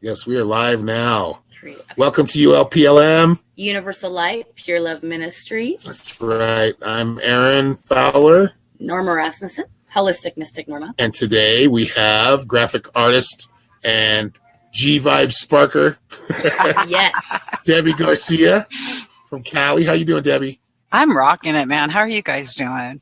Yes, we are live now. Welcome to ULPLM. Universal Light, Pure Love Ministries. That's right. I'm Aaron Fowler. Norma Rasmussen, Holistic Mystic Norma. And today we have graphic artist and G-Vibe Sparker. Yes. Debbie Garcia from Cali. How you doing, Debbie? I'm rocking it, man. How are you guys doing?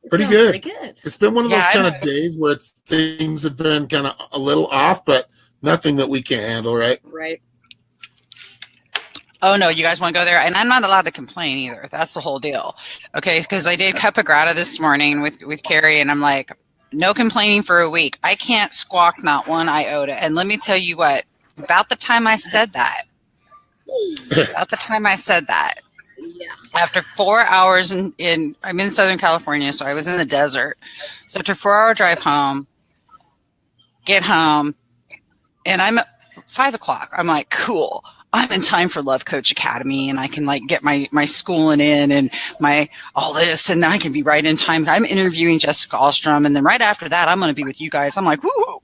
Pretty good. Pretty good. It's been one of those kind of days where things have been kind of a little off, but nothing that we can't handle, right? Right. Oh, no, you guys want to go there? And I'm not allowed to complain either. That's the whole deal. Okay, because I did Cup of Grata this morning with Carrie, and I'm like, no complaining for a week. I can't squawk not one iota. And let me tell you what, about the time I said that, Yeah. after 4 hours I'm in Southern California, so I was in the desert. So after a 4-hour drive home, get home, and I'm at 5 o'clock. I'm like, cool. I'm in time for Love Coach Academy, and I can like get my schooling in and my all this, and I can be right in time. I'm interviewing Jessica Alstrom, and then right after that, I'm going to be with you guys. I'm like, woo,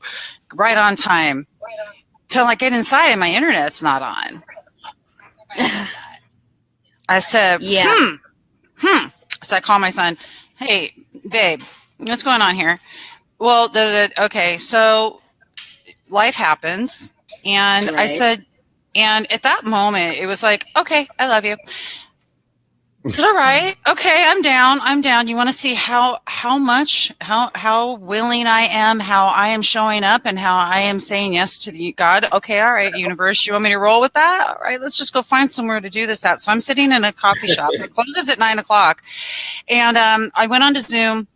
right on time. Till I get inside and my internet's not on. I said, So I call my son. Hey, babe, what's going on here? Well, okay, so life happens, and Right. I said. And at that moment, it was like, okay, I love you. I said, all right, okay, I'm down. You want to see how willing I am, how I am showing up, and how I am saying yes to God. Okay, all right, universe, you want me to roll with that? All right, let's just go find somewhere to do this at. So I'm sitting in a coffee shop. It closes at 9 o'clock. And I went on to Zoom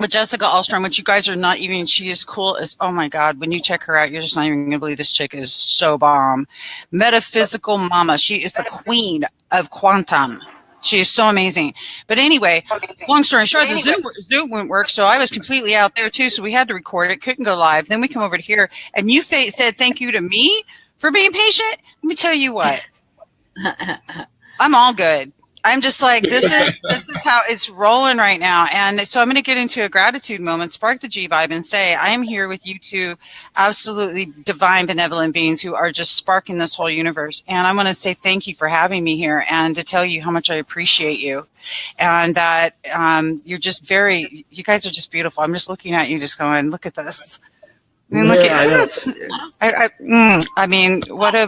with Jessica Alstrom, which you guys are not even, she is cool as, oh my God, when you check her out, you're just not even going to believe this chick is so bomb. Metaphysical mama. She is the queen of quantum. She is so amazing. But anyway, long story short, the Zoom wouldn't work, so I was completely out there too, so we had to record it, couldn't go live. Then we come over to here, and you said thank you to me for being patient. Let me tell you what. I'm all good. I'm just like, this is how it's rolling right now. And so I'm going to get into a gratitude moment, spark the G-Vibe, and say, I am here with you two absolutely divine, benevolent beings who are just sparking this whole universe. And I want to say thank you for having me here and to tell you how much I appreciate you. And that you're just you guys are just beautiful. I'm just looking at you just going, look at this. I mean, look at this. I mean, what a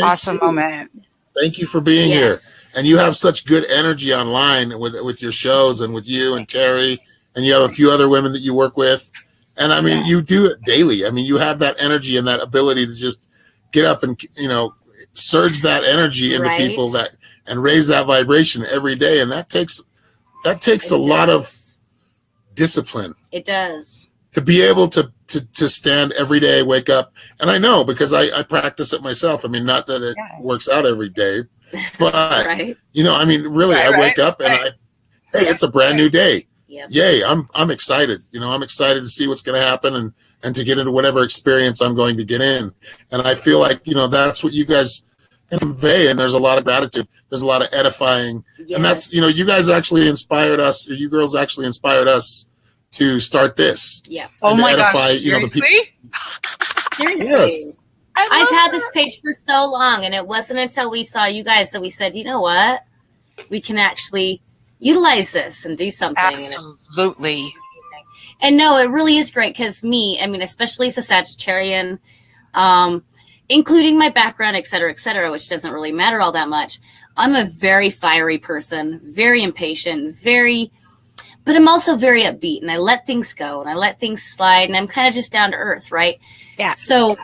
awesome moment. Thank you for being here. And you have such good energy online with your shows and with you and Terry, and you have a few other women that you work with. And I mean, you do it daily. I mean, you have that energy and that ability to just get up and, surge that energy into people and raise that vibration every day. And that takes a lot of discipline. It does. To be able to stand every day, wake up. And I know because I practice it myself. I mean, not that it works out every day. But, I mean, really, I wake up and it's a brand new day. Yep. Yay. I'm excited. I'm excited to see what's going to happen and to get into whatever experience I'm going to get in. And I feel like, that's what you guys convey. And there's a lot of gratitude. There's a lot of edifying. Yes. And that's, you guys actually inspired us, or you girls actually inspired us to start this. Yeah. Oh my gosh. Seriously? Seriously. Yes. I've had this page for so long, and it wasn't until we saw you guys that we said, you know what? We can actually utilize this and do something. Absolutely. And no, it really is great because especially as a Sagittarian, including my background, et cetera, which doesn't really matter all that much. I'm a very fiery person, very impatient, but I'm also very upbeat, and I let things go and I let things slide, and I'm kind of just down to earth, right? Yeah. So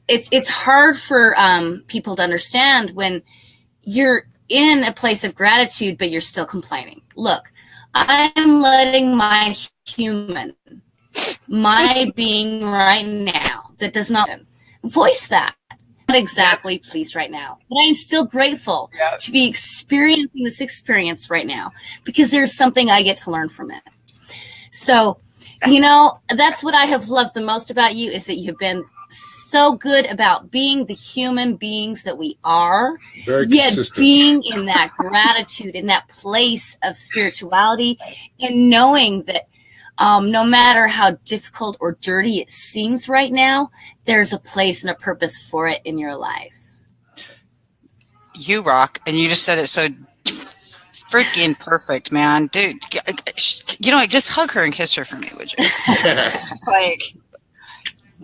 it's hard for people to understand when you're in a place of gratitude, but you're still complaining. Look, I am letting my being right now that does not voice that. Not exactly pleased right now, but I am still grateful to be experiencing this experience right now because there's something I get to learn from it. So, that's what I have loved the most about you is that you have been so good about being the human beings that we are, yet being in that gratitude, in that place of spirituality, and knowing that No matter how difficult or dirty it seems right now, there's a place and a purpose for it in your life. You rock, and you just said it so freaking perfect, man. Dude, just hug her and kiss her for me, would you? It's just like,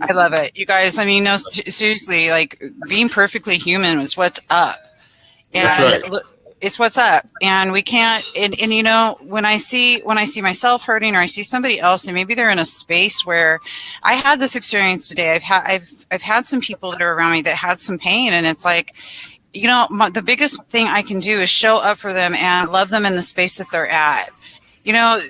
I love it. You guys, I mean, no, seriously, like, being perfectly human is what's up. And that's right. It's what's up. And we can't, and you know, when I see myself hurting, or I see somebody else, and maybe they're in a space where I had this experience today. I've had some people that are around me that had some pain, and it's like, you know, the biggest thing I can do is show up for them and love them in the space that they're at. You know,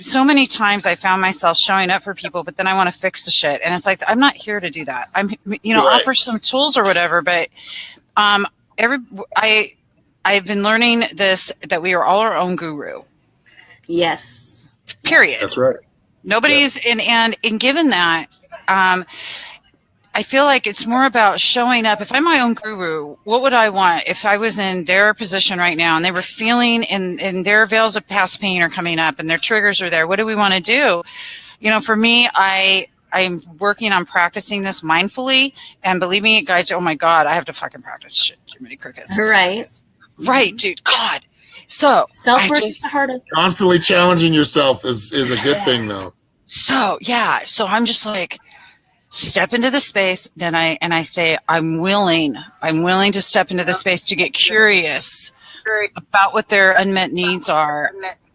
so many times I found myself showing up for people, but then I want to fix the shit. And it's like, I'm not here to do that. I'm, you know, offer some tools or whatever, but I've been learning this, that we are all our own guru. Yes. Period. That's right. Nobody's and given that, I feel like it's more about showing up. If I'm my own guru, what would I want if I was in their position right now and they were feeling and their veils of past pain are coming up and their triggers are there? What do we want to do? You know, for me, I'm working on practicing this mindfully, and believe me, guys, oh my God, I have to fucking practice shit. Too many crickets. Right, dude. God. So self-work is the hardest. Constantly challenging yourself is a good thing, though. So I'm just like, step into the space, and I say, I'm willing to step into the space to get curious about what their unmet needs are.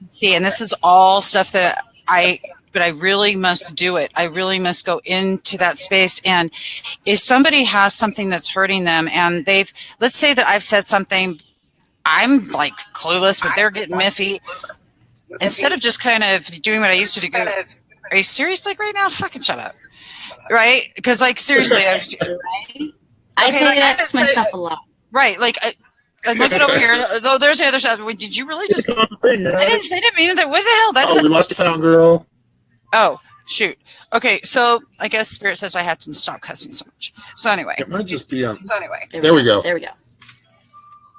See, and this is all stuff that I really must do it. I really must go into that space. And if somebody has something that's hurting them, and let's say that I've said something, I'm like clueless, but they're getting miffy. Instead of just kind of doing what I used to do, are you serious? Like right now? Fucking shut up. Right? Because, like, seriously, I say that to myself a lot. Right? Like, I'm looking over here. Oh, there's the other side. Did you really just? They didn't mean that. What the hell? That's we lost the sound, girl. Oh, shoot. Okay, so I guess Spirit says I have to stop cussing so much. So anyway, it might just be on. So anyway, there we go. There we go.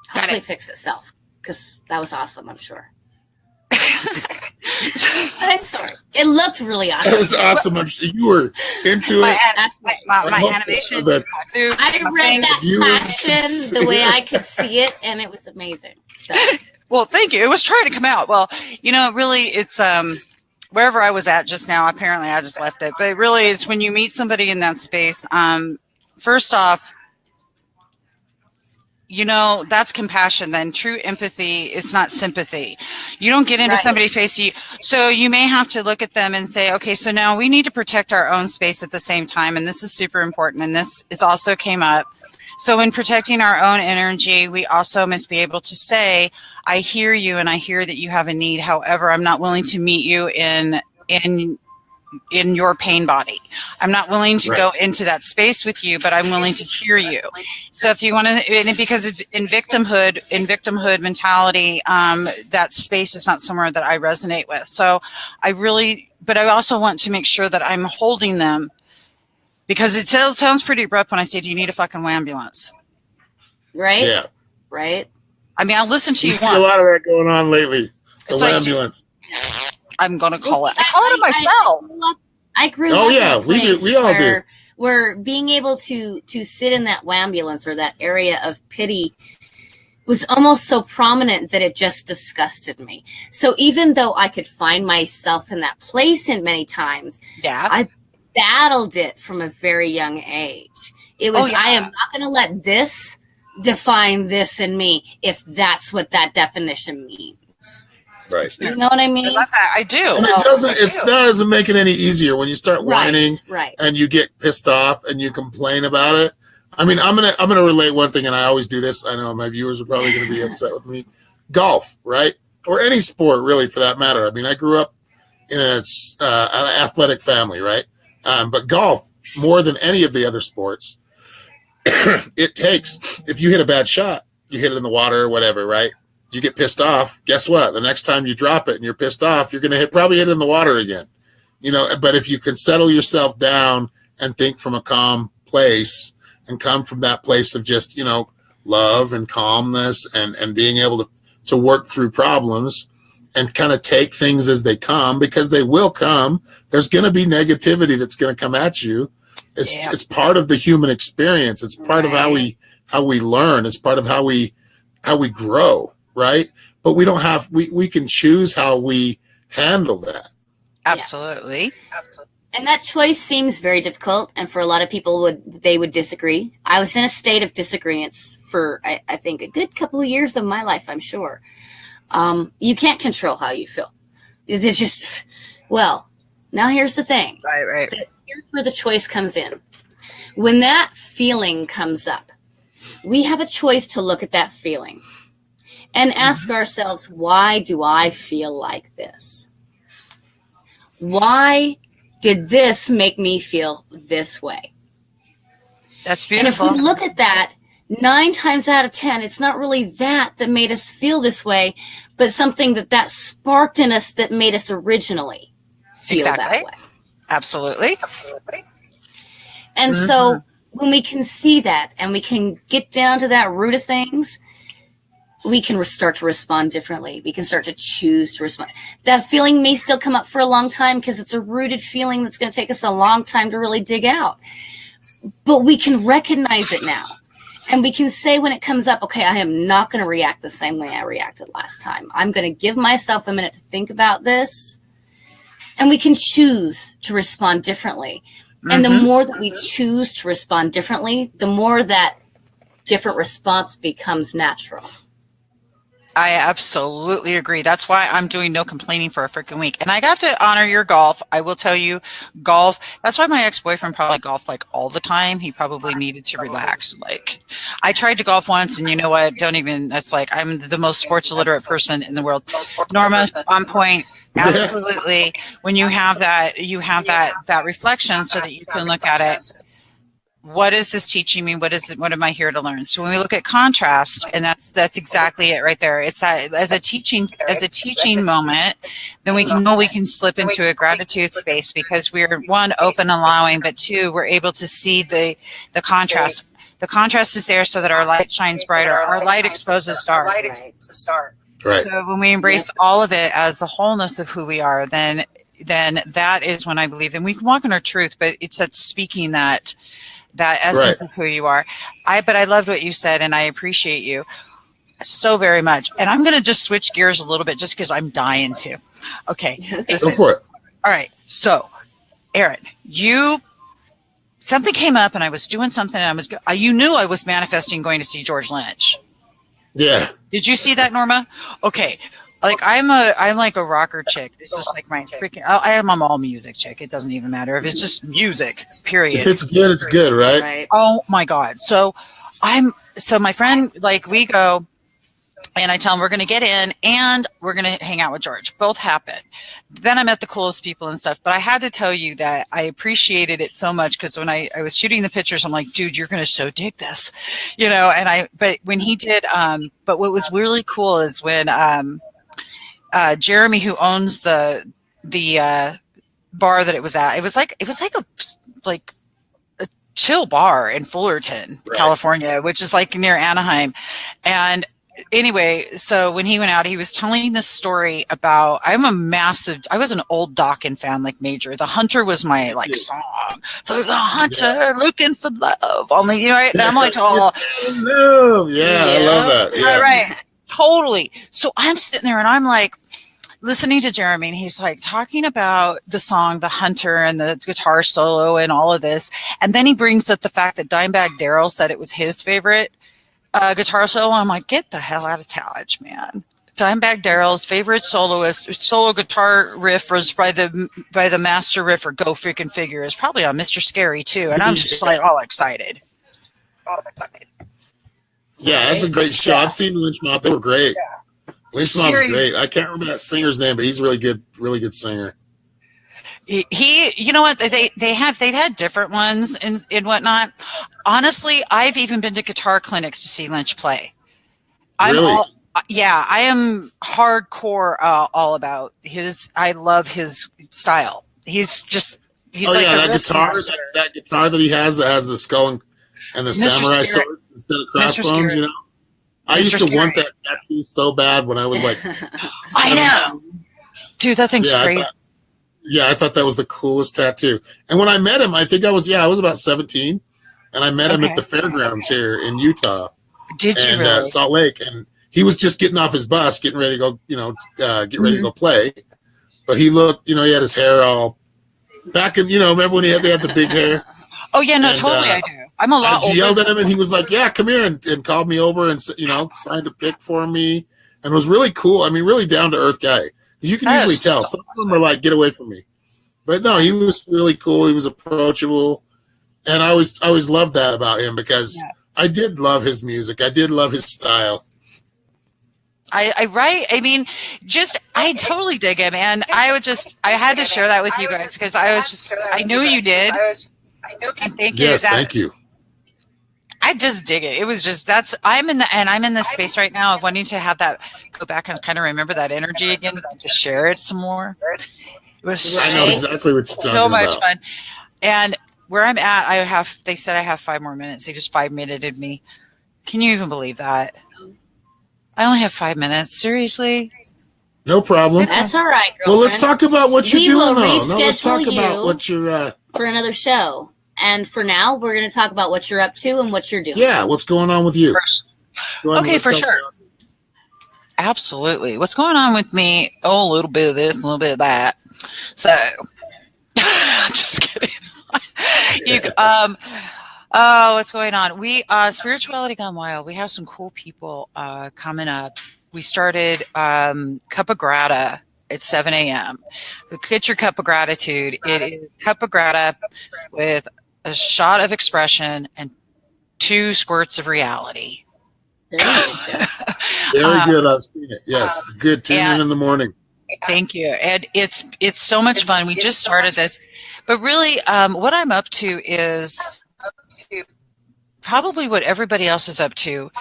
Hopefully, fix itself, because that was awesome. I'm sure. I'm sorry. It looked really awesome. That was awesome. You were into it. My animation. I read that passion the way I could see it, and it was amazing. So. Well, thank you. It was trying to come out. Well, you know, really, it's wherever I was at just now. Apparently, I just left it. But really, it's when you meet somebody in that space. First off, you know, that's compassion. Then true empathy is not sympathy. You don't get into somebody's face. So you may have to look at them and say, okay, so now we need to protect our own space at the same time. And this is super important. And this is also came up. So in protecting our own energy, we also must be able to say, I hear you and I hear that you have a need. However, I'm not willing to meet you in your pain body. I'm not willing to go into that space with you, but I'm willing to hear you. So if you want to, because in victimhood mentality, that space is not somewhere that I resonate with. So but I also want to make sure that I'm holding them, because it sounds pretty abrupt when I say, do you need a fucking ambulance? Right? Yeah. Right? I mean, I'll listen to you once. A lot of that going on lately. The ambulance. I'm going to call it. I call it myself. I grew up in a place we all do. Where being able to sit in that ambulance or that area of pity was almost so prominent that it just disgusted me. So even though I could find myself in that place in many times, I battled it from a very young age. It was, I am not going to let this define this in me if that's what that definition means. Right. You know what I mean? I love that. I do. And that doesn't make it any easier when you start whining and you get pissed off and you complain about it. I mean, I'm gonna relate one thing, and I always do this. I know my viewers are probably gonna be upset with me. Golf, right? Or any sport, really, for that matter. I mean, I grew up in an athletic family, right? But golf, more than any of the other sports, it takes, if you hit a bad shot, you hit it in the water or whatever, right? You get pissed off. Guess what? The next time you drop it and you're pissed off, you're going to probably hit it in the water again. You know, but if you can settle yourself down and think from a calm place and come from that place of just, you know, love and calmness and being able to work through problems and kind of take things as they come, because they will come. There's going to be negativity that's going to come at you. It's part of the human experience. It's part of how we learn. It's part of how we grow, right? But we can choose how we handle that. Absolutely. And that choice seems very difficult, and for a lot of people they would disagree. I was in a state of disagreements for I think a good couple of years of my life, I'm sure. You can't control how you feel. It's just, well, now here's the thing. Right. Here's where the choice comes in. When that feeling comes up, we have a choice to look at that feeling and ask ourselves, why do I feel like this? Why did this make me feel this way? That's beautiful. And if we look at that, 9 times out of 10, it's not really that made us feel this way, but something that sparked in us that made us originally feel that way. Absolutely. And so when we can see that and we can get down to that root of things, we can start to respond differently. We can start to choose to respond. That feeling may still come up for a long time because it's a rooted feeling that's going to take us a long time to really dig out. But we can recognize it now. And we can say when it comes up, okay, I am not going to react the same way I reacted last time. I'm going to give myself a minute to think about this. And we can choose to respond differently. And the more that we choose to respond differently, the more that different response becomes natural. I absolutely agree. That's why I'm doing no complaining for a freaking week. And I got to honor your golf. I will tell you, golf. That's why my ex-boyfriend probably golfed like all the time. He probably needed to relax. Like, I tried to golf once, and you know what? That's like, I'm the most sports illiterate person in the world. Norma, on point. Absolutely. When you have that reflection so that you can look at it. What is this teaching me? What am I here to learn? So when we look at contrast, and that's exactly it right there. It's that as a teaching moment, then we can slip into a gratitude space because we're, one, open, allowing, but two, we're able to see the contrast. The contrast is there so that our light shines brighter. Our light exposes dark. Right. So when we embrace all of it as the wholeness of who we are, then that is when I believe, then we can walk in our truth. But it's that speaking that essence of who you are. But I loved what you said, and I appreciate you so very much. And I'm going to just switch gears a little bit just because I'm dying to. Okay. Go for it. All right. So, Aaron, something came up, and I was doing something, and you knew I was manifesting going to see George Lynch. Yeah. Did you see that, Norma? Okay. Like I'm like a rocker chick. It's just like my freaking. I am a all music chick. It doesn't even matter if it's just music. Period. If it's good, it's good, right? Oh my God. So my friend, like, we go, and I tell him we're going to get in and we're going to hang out with George. Both happen. Then I met the coolest people and stuff. But I had to tell you that I appreciated it so much because when I was shooting the pictures, I'm like, dude, you're going to so dig this, but when he did, but what was really cool is when, Jeremy, who owns the bar that it was at, it was like a chill bar in Fullerton, California, which is like near Anaheim. And anyway, so when he went out, he was telling this story about, I was an old Dawkins fan, like major. The Hunter was my song. The Hunter looking for love. Only, right? And I'm like, oh, yeah, I love that. Yeah. Right. Totally. So I'm sitting there and I'm like listening to Jeremy, and he's like talking about the song, The Hunter, and the guitar solo and all of this. And then he brings up the fact that Dimebag Darrell said it was his favorite guitar solo. I'm like, get the hell out of Dodge, man. Dimebag Darrell's favorite solo guitar riff was by the master riffer, Go Freaking Figure, is probably on Mr. Scary too. And I'm just like all excited. Yeah, that's a great show. I've seen Lynch Mob. They were great. Yeah. Lynch Mob's great. I can't remember that singer's name, but he's really good singer. He you know what, they've had different ones and whatnot. Honestly, I've even been to guitar clinics to see Lynch play. Really? I am hardcore all about his. I love his style. He's like that guitar that he has that has the skull and the samurai swords instead of crossbones, you know. I used to want that tattoo so bad when I was like, I know. Dude, that thing's crazy. I thought that was the coolest tattoo. And when I met him, I think I was about 17, and I met him at the fairgrounds here in Utah. Did you really? Salt Lake, and he was just getting off his bus, getting ready to go, get ready to go play. But he looked, he had his hair all back in, remember when they had the big hair? Oh yeah, no, totally, I do. I'm a lot older. She yelled at him, and he was like, "Yeah, come here," and called me over and signed a pic for me, and was really cool. I mean, really down to earth guy. You can usually tell. Some of them are like, "Get away from me," but no, he was really cool. He was approachable, and I always loved that about him because I did love his music. I did love his style. I totally dig him, and I had to share that with you guys because I knew you did. And thank you. Yes, thank you. I just dig it. It was just I'm in this space right now of wanting to have that go back and kind of remember that energy again and just share it some more. It was I know exactly what you're talking so much about. fun. And where I'm at, they said I have 5 more minutes. They just 5-minuted me. Can you even believe that? I only have 5 minutes. Seriously? No problem. That's all right, girlfriend. Well, let's talk about what you're doing, though. Now let's talk about what you're for another show. And for now, we're going to talk about what you're up to and what you're doing. Yeah, what's going on with you? Okay, for sure. Absolutely. What's going on with me? Oh, a little bit of this, a little bit of that. So, just kidding. What's going on? We Spirituality Gone Wild. We have some cool people coming up. We started Cup of Grata at 7 a.m. Get your cup of gratitude. It is cup of grata with a shot of expression and 2 squirts of reality. There you go. Very good. I've seen it. Yes, it's good. Tune in the morning. Thank you. And it's so much fun. We just started this, but really, what I'm up to is probably what everybody else is up to,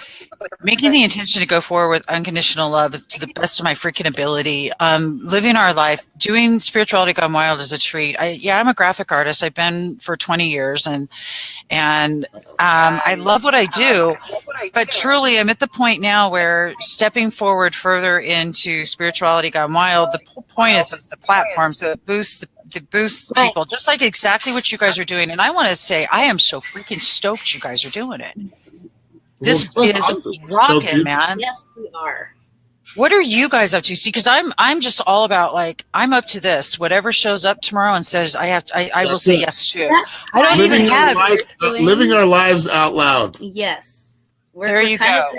making the intention to go forward with unconditional love to the best of my freaking ability, living our life, doing Spirituality Gone Wild as a treat. I'm a graphic artist. I've been for 20 years and I love what I do, but truly I'm at the point now where stepping forward further into Spirituality Gone Wild, the whole point is the platform, so it boosts people, just like exactly what you guys are doing. And I want to say, I am so freaking stoked you guys are doing it. This is rocking, man. Yes, we are. What are you guys up to? See, because I'm just all about I'm up to this. Whatever shows up tomorrow and says I will say yes to. I don't even have living our lives out loud. Yes, there you go.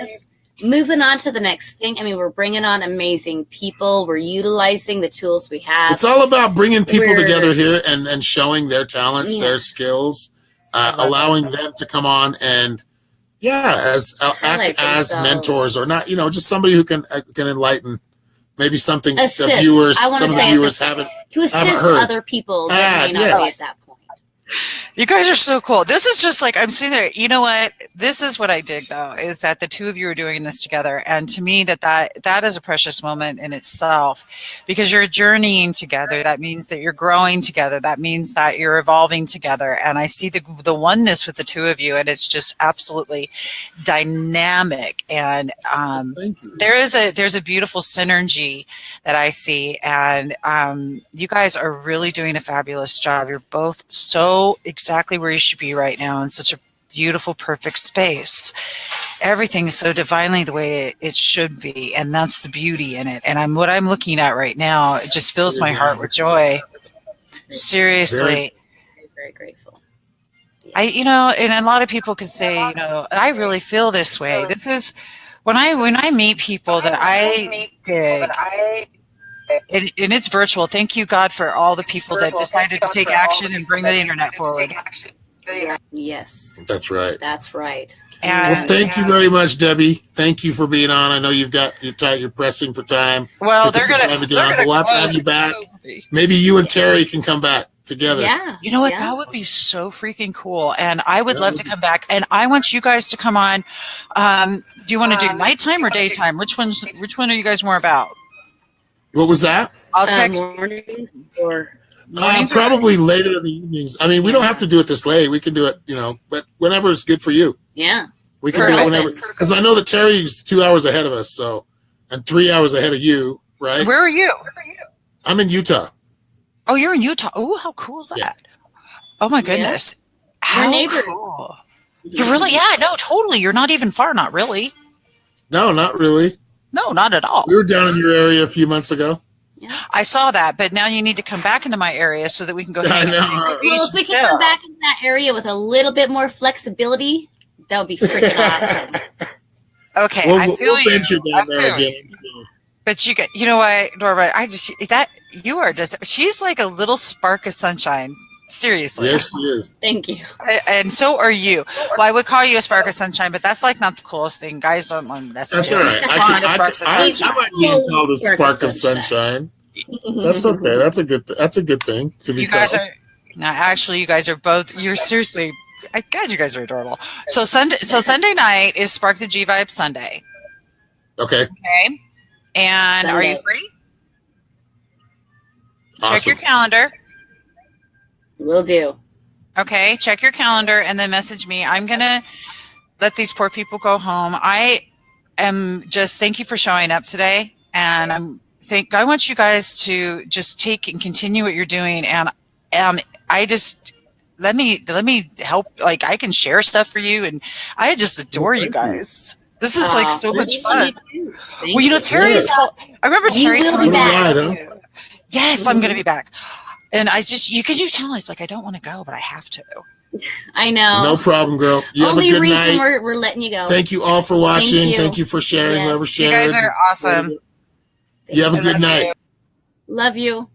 Moving on to the next thing. I mean, we're bringing on amazing people. We're utilizing the tools we have. It's all about bringing people together here and showing their talents, their skills, allowing them to come on and act as mentors or not. Just somebody who can enlighten maybe something assist. Some of the viewers haven't assist heard. Other people that may not be at that point. You guys are so cool. This is just I'm sitting there. You know what? This is what I dig, though, is that the two of you are doing this together. And to me, that is a precious moment in itself because you're journeying together. That means that you're growing together. That means that you're evolving together. And I see the oneness with the two of you, and it's just absolutely dynamic. And there's a beautiful synergy that I see. And you guys are really doing a fabulous job. You're both so exactly where you should be right now in such a beautiful, perfect space. Everything is so divinely the way it should be, and that's the beauty in it. And what I'm looking at right now, it just fills my heart with joy. Seriously. Very, very grateful. And a lot of people could say, I really feel this way. This is when I meet people that I dig. And it's virtual. Thank you, God, for all the people that decided to take action and bring the internet forward. Yes. That's right. That's right. Well, thank you very much, Debbie. Thank you for being on. I know you're pressing for time. Well, we'll have to have you back. Maybe you and Terry can come back together. Yeah. You know what? That would be so freaking cool. And I would love to come back. And I want you guys to come on. Do you want to do nighttime or daytime? Which one are you guys more about? What was that? I'll check. Mornings or probably later in the evenings. I mean, we don't have to do it this late. We can do it, but whenever it's good for you. Yeah. We can do it whenever. Because I know that Terry's 2 hours ahead of us, and 3 hours ahead of you, right? Where are you? I'm in Utah. Oh, you're in Utah. Oh, how cool is that? Yeah. Oh my goodness. Yeah. How neighbors. Cool. You're really, yeah, no, totally. You're not even far, not really. No, not really. No, not at all. We were down in your area a few months ago. Yeah. I saw that, but now you need to come back into my area so that we can go hang out. Well, if we can come back into that area with a little bit more flexibility, that would be freaking awesome. Okay, I feel you. But you know what, Norma? She's like a little spark of sunshine. Seriously. Yes, she is. Thank you. And so are you. Well, I would call you a spark of sunshine, but that's like not the coolest thing. Guys don't necessarily. That's all right. I might be called a spark of sunshine. That's okay. That's a good thing. You guys are actually. You guys are both. You're seriously. God, you guys are adorable. So Sunday night is Spark the G Vibe Sunday. Okay. Okay. And Sunday. Are you free? Awesome. Check your calendar. Will do. Okay, check your calendar and then message me. I'm going to let these poor people go home. I am just, thank you for showing up today. And I want you guys to just take and continue what you're doing. And I just, let me help. Like, I can share stuff for you. And I just adore you guys. This is like so much fun. Well, you know, Terry's, I remember Terry telling me. Yes, I'm going to be back. And you tell? It's like, I don't want to go, but I have to. I know. No problem, girl. You Only have a good reason night. we're letting you go. Thank you all for watching. Thank you for sharing. Yes. Whoever shared. You guys are awesome. You have a good night. Love you.